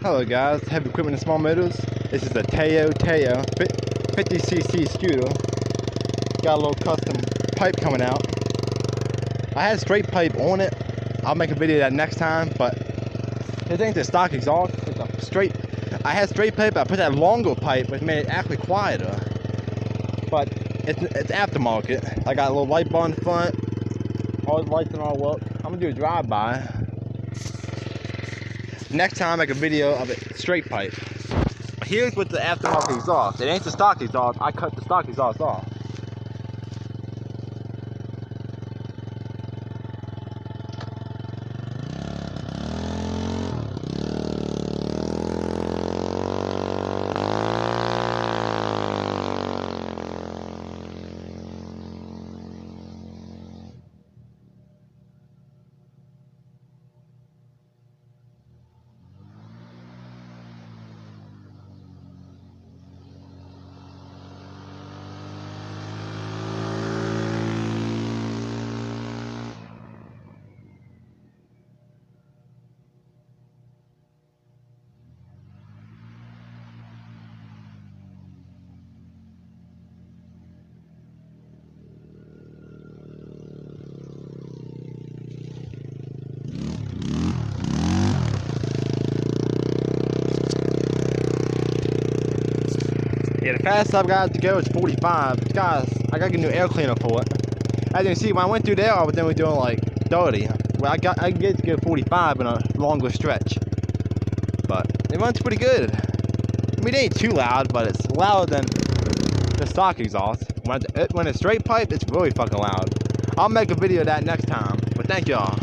Hello guys, heavy equipment and small motors. This is the Taotao 50cc scooter. Got a little custom pipe coming out. I had straight pipe on it. I'll make a video of that next time, but it ain't the stock exhaust. It's a straight. I had straight pipe, I put that longer pipe, which made it actually quieter. But it's aftermarket. I got a little light bar in front. All the lights and all work. I'm gonna do a drive-by. Next time I make a video of it straight pipe. Here's with the aftermarket exhaust. It ain't the stock exhaust. I cut the stock exhaust off. Yeah, the fastest I've got to go is 45. Guys, I gotta get a new air cleaner for it. As you can see, when I went through there, I was then doing like 30. Well, I can get to go 45 in a longer stretch. But it runs pretty good. I mean, it ain't too loud, but it's louder than the stock exhaust. When it's straight pipe, it's really fucking loud. I'll make a video of that next time. But thank y'all.